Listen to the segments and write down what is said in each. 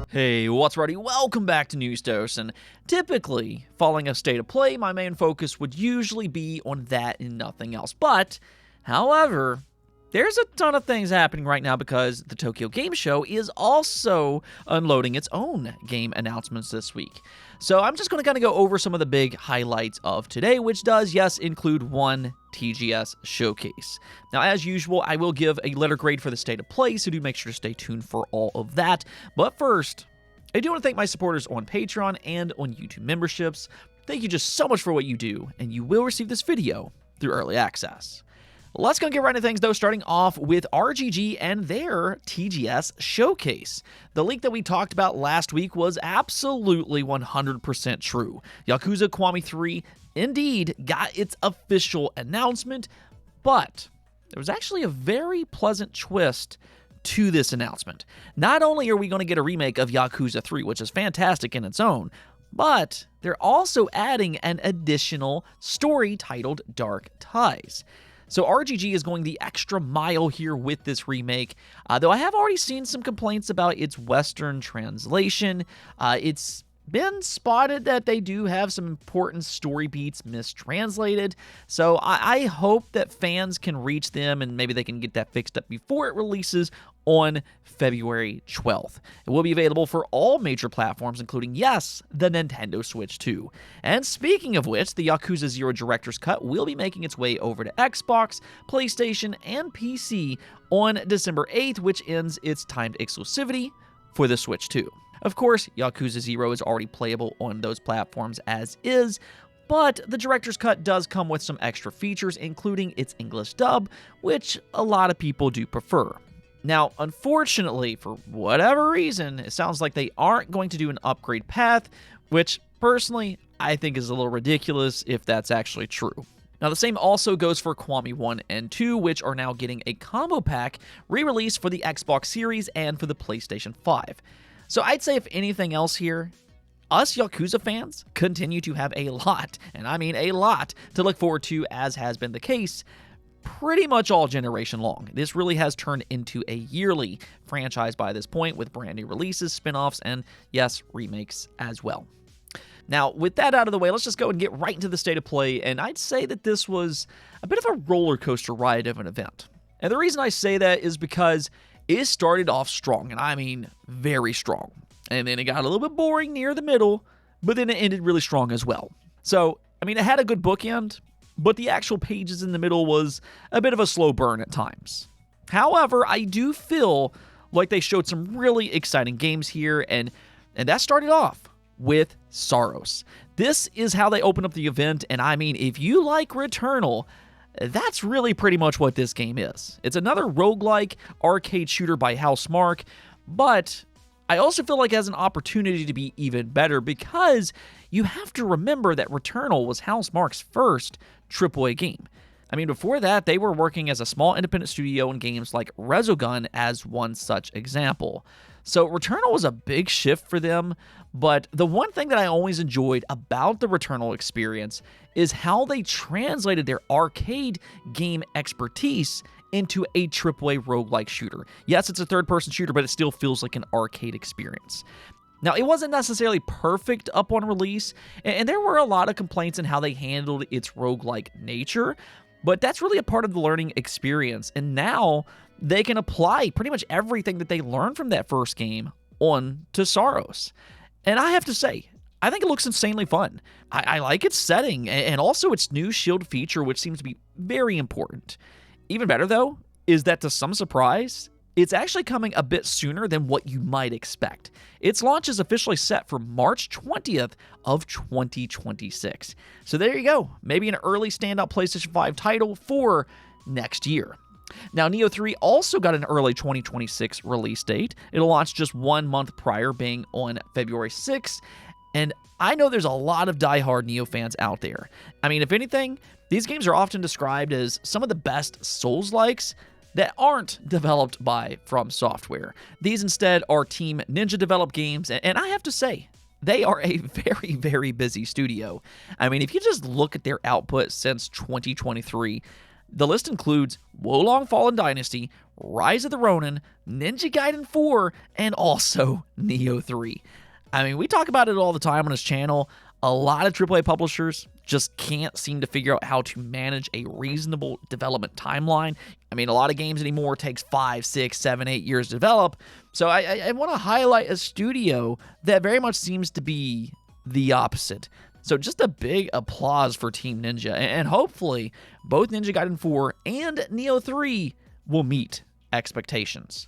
Hey, what's ready? Welcome back to News Dose, and typically, following a state of play, my main focus would usually be on that and nothing else. But, however, there's a ton of things happening right now because the Tokyo Game Show is also unloading its own game announcements this week. So I'm just going to kind of go over some of the big highlights of today, which does, yes, include one TGS showcase. Now, as usual, I will give a letter grade for the state of play, so do make sure to stay tuned for all of that. But first, I do want to thank my supporters on Patreon and on YouTube memberships. Thank you just so much for what you do, and you will receive this video through early access. Let's go get right into things, though, starting off with RGG and their TGS showcase. The leak that we talked about last week was absolutely 100% true. Yakuza Kiwami 3 indeed got its official announcement, but there was actually a very pleasant twist to this announcement. Not only are we going to get a remake of Yakuza 3, which is fantastic in its own, but they're also adding an additional story titled Dark Ties. So RGG is going the extra mile here with this remake, though I have already seen some complaints about its Western translation. It's been spotted that they do have some important story beats mistranslated, so I hope that fans can reach them and maybe they can get that fixed up before it releases on February 12th. It will be available for all major platforms, including, yes, the Nintendo Switch 2. And speaking of which, the Yakuza 0 Director's Cut will be making its way over to Xbox, PlayStation, and PC on December 8th, which ends its timed exclusivity for the Switch 2. Of course, Yakuza 0 is already playable on those platforms as is, but the Director's Cut does come with some extra features, including its English dub, which a lot of people do prefer. Now, unfortunately, for whatever reason, it sounds like they aren't going to do an upgrade path, which, personally, I think is a little ridiculous if that's actually true. Now, the same also goes for Kiwami 1 and 2, which are now getting a combo pack re-released for the Xbox Series and for the PlayStation 5. So I'd say if anything else here, us Yakuza fans continue to have a lot, and I mean a lot, to look forward to, as has been the case pretty much all generation long. This really has turned into a yearly franchise by this point, with brand new releases, spin-offs, and yes, remakes as well. Now, with that out of the way, let's just go and get right into the state of play, and I'd say that this was a bit of a roller coaster ride of an event. And the reason I say that is because it started off strong, and I mean very strong. And then it got a little bit boring near the middle, but then it ended really strong as well. So, I mean, it had a good bookend, but the actual pages in the middle was a bit of a slow burn at times. However, I do feel like they showed some really exciting games here, and that started off with Saros. This is how they open up the event, and I mean, if you like Returnal, that's really pretty much what this game is. It's another roguelike arcade shooter by Housemarque, but I also feel like it has an opportunity to be even better because you have to remember that Returnal was Housemarque's first AAA game. I mean, before that, they were working as a small independent studio in games like Resogun as one such example. So Returnal was a big shift for them, but the one thing that I always enjoyed about the Returnal experience is how they translated their arcade game expertise into a AAA roguelike shooter. Yes, it's a third-person shooter, but it still feels like an arcade experience. Now, it wasn't necessarily perfect up on release, and there were a lot of complaints in how they handled its roguelike nature, but that's really a part of the learning experience, and now they can apply pretty much everything that they learned from that first game on to Saros. And I have to say, I think it looks insanely fun. I like its setting, and also its new shield feature, which seems to be very important. Even better, though, is that to some surprise, it's actually coming a bit sooner than what you might expect. Its launch is officially set for March 20th of 2026. So there you go. Maybe an early standout PlayStation 5 title for next year. Now, Neo 3 also got an early 2026 release date. It'll launch just 1 month prior, being on February 6th. And I know there's a lot of diehard Neo fans out there. I mean, if anything, these games are often described as some of the best Souls-likes that aren't developed by From Software. These instead are Team Ninja developed games, and I have to say, they are a very, very busy studio. I mean, if you just look at their output since 2023, The list includes Wolong Fallen Dynasty, Rise of the Ronin, Ninja Gaiden 4, and also Neo 3. I mean, we talk about it all the time on this channel. A lot of AAA publishers just can't seem to figure out how to manage a reasonable development timeline. I mean, a lot of games anymore takes 5, 6, 7, 8 years to develop. So I want to highlight a studio that very much seems to be the opposite. So just a big applause for Team Ninja, and hopefully both Ninja Gaiden 4 and Neo 3 will meet expectations.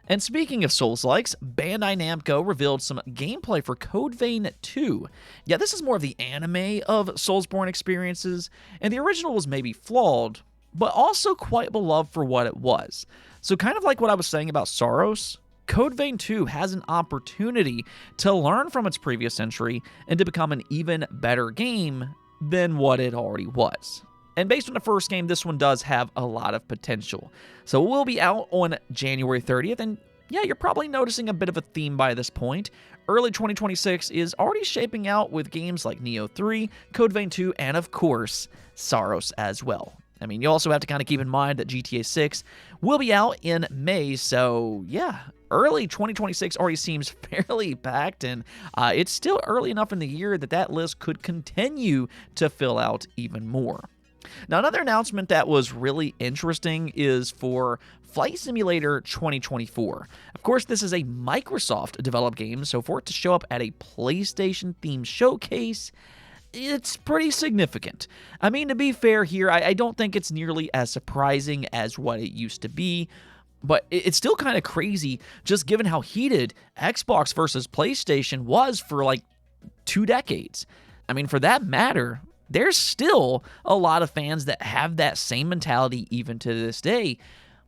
And speaking of Souls-likes, Bandai Namco revealed some gameplay for Code Vein 2. Yeah, this is more of the anime of Soulsborne experiences, and the original was maybe flawed, but also quite beloved for what it was. So kind of like what I was saying about Saros, Code Vein 2 has an opportunity to learn from its previous entry and to become an even better game than what it already was. And based on the first game, this one does have a lot of potential. So it will be out on January 30th, and yeah, you're probably noticing a bit of a theme by this point. Early 2026 is already shaping out with games like Neo 3, Code Vein 2, and of course, Saros as well. I mean, you also have to kind of keep in mind that GTA 6 will be out in May, so yeah, early 2026 already seems fairly packed, and it's still early enough in the year that that list could continue to fill out even more. Now, another announcement that was really interesting is for Flight Simulator 2024. Of course, this is a Microsoft-developed game, so for it to show up at a PlayStation-themed showcase, it's pretty significant. I mean, to be fair here, I don't think it's nearly as surprising as what it used to be, but it's still kind of crazy just given how heated Xbox versus PlayStation was for like 2 decades. I mean, for that matter, there's still a lot of fans that have that same mentality even to this day,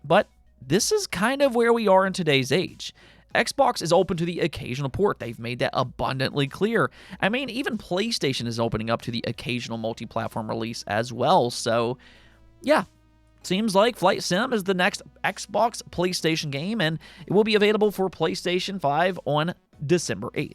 but this is kind of where we are in today's age. Xbox is open to the occasional port. They've made that abundantly clear. I mean, even PlayStation is opening up to the occasional multi-platform release as well. So, yeah, seems like Flight Sim is the next Xbox PlayStation game, and it will be available for PlayStation 5 on December 8th.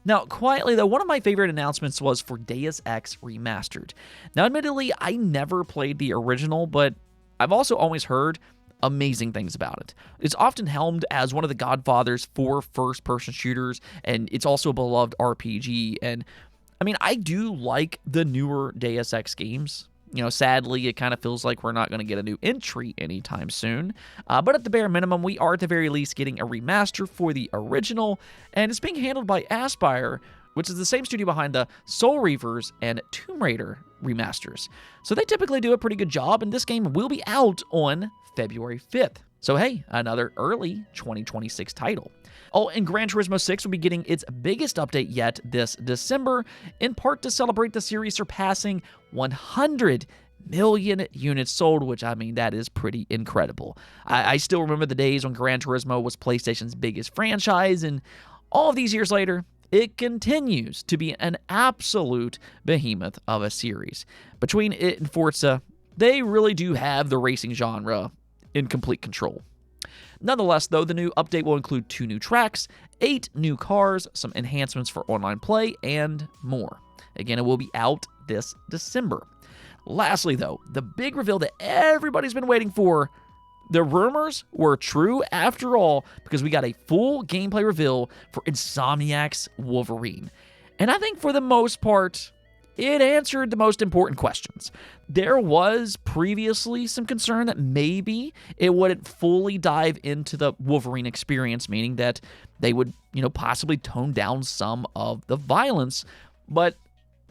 Now, quietly though, one of my favorite announcements was for Deus Ex Remastered. Now, admittedly, I never played the original, but I've also always heard amazing things about it. It's often helmed as one of the godfathers for first-person shooters, and it's also a beloved RPG, and I mean, I do like the newer Deus Ex games. You know, sadly, it kind of feels like we're not going to get a new entry anytime soon. But at the bare minimum, we are at the very least getting a remaster for the original, and it's being handled by Aspyr, which is the same studio behind the Soul Reavers and Tomb Raider remasters. So they typically do a pretty good job, and this game will be out on February 5th. So hey, another early 2026 title. Oh, and Gran Turismo 6 will be getting its biggest update yet this December, in part to celebrate the series surpassing 100 million units sold, which, I mean, that is pretty incredible. I still remember the days when Gran Turismo was PlayStation's biggest franchise, and all of these years later, it continues to be an absolute behemoth of a series. Between it and Forza, they really do have the racing genre in complete control. Nonetheless, though, the new update will include 2 new tracks, 8 new cars, some enhancements for online play, and more. Again, it will be out this December. Lastly, though, the big reveal that everybody's been waiting for. The rumors were true after all, because we got a full gameplay reveal for Insomniac's Wolverine. And I think for the most part, it answered the most important questions. There was previously some concern that maybe it wouldn't fully dive into the Wolverine experience, meaning that they would, possibly tone down some of the violence, but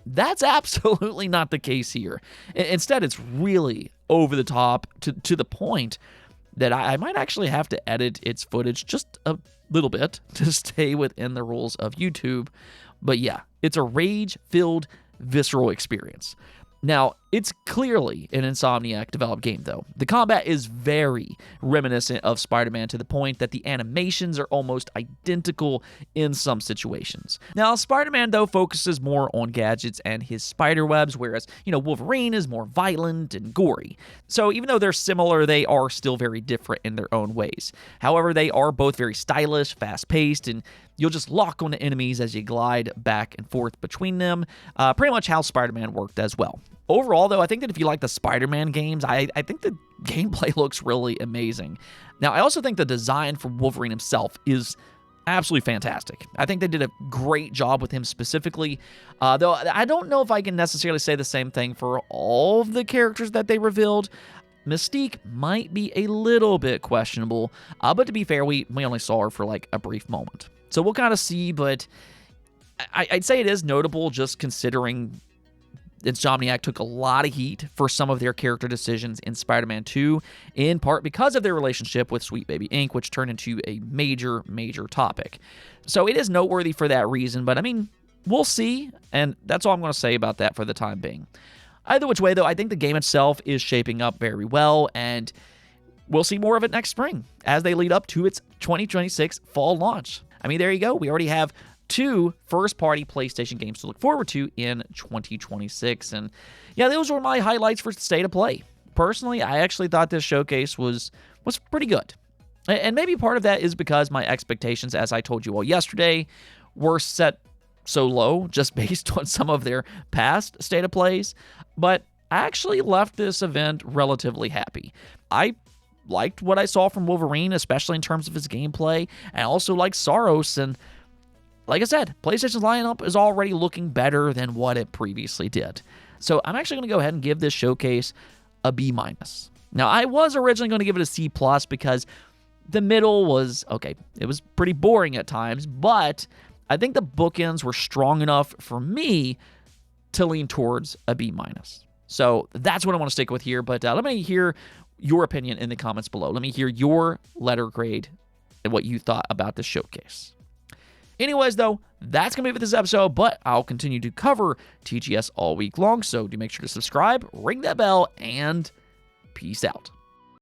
that's absolutely not the case here. Instead, it's really over the top to the point that I might actually have to edit its footage just a little bit to stay within the rules of YouTube. But yeah, it's a rage-filled, visceral experience. Now, it's clearly an Insomniac-developed game, though. The combat is very reminiscent of Spider-Man to the point that the animations are almost identical in some situations. Now, Spider-Man, though, focuses more on gadgets and his spider webs, whereas, Wolverine is more violent and gory. So even though they're similar, they are still very different in their own ways. However, they are both very stylish, fast-paced, and You'll just lock onto enemies as you glide back and forth between them. Pretty much how Spider-Man worked as well. Overall, though, I think that if you like the Spider-Man games, I think the gameplay looks really amazing. Now, I also think the design for Wolverine himself is absolutely fantastic. I think they did a great job with him specifically, though I don't know if I can necessarily say the same thing for all of the characters that they revealed. Mystique might be a little bit questionable, but to be fair, we only saw her for like a brief moment. So we'll kind of see, but I'd say it is notable just considering Insomniac took a lot of heat for some of their character decisions in Spider-Man 2, in part because of their relationship with Sweet Baby Inc., which turned into a major, major topic. So it is noteworthy for that reason, but I mean, we'll see, and that's all I'm going to say about that for the time being. Either which way, though, I think the game itself is shaping up very well, and we'll see more of it next spring as they lead up to its 2026 fall launch. I mean, there you go. We already have 2 first-party PlayStation games to look forward to in 2026. And yeah, those were my highlights for State of Play. Personally, I actually thought this showcase was pretty good. And maybe part of that is because my expectations, as I told you all yesterday, were set so low just based on some of their past State of Plays. But I actually left this event relatively happy. I liked what I saw from Wolverine, especially in terms of his gameplay, and also like Saros. And like I said, PlayStation's lineup is already looking better than what it previously did. So I'm actually going to go ahead and give this showcase a B-. Now, I was originally going to give it a C+ because the middle was, okay, it was pretty boring at times, but I think the bookends were strong enough for me to lean towards a B-. So that's what I want to stick with here, but let me hear your opinion in the comments below. Let me hear your letter grade and what you thought about this showcase. Anyways, though, that's going to be it for this episode, but I'll continue to cover TGS all week long, so do make sure to subscribe, ring that bell, and peace out.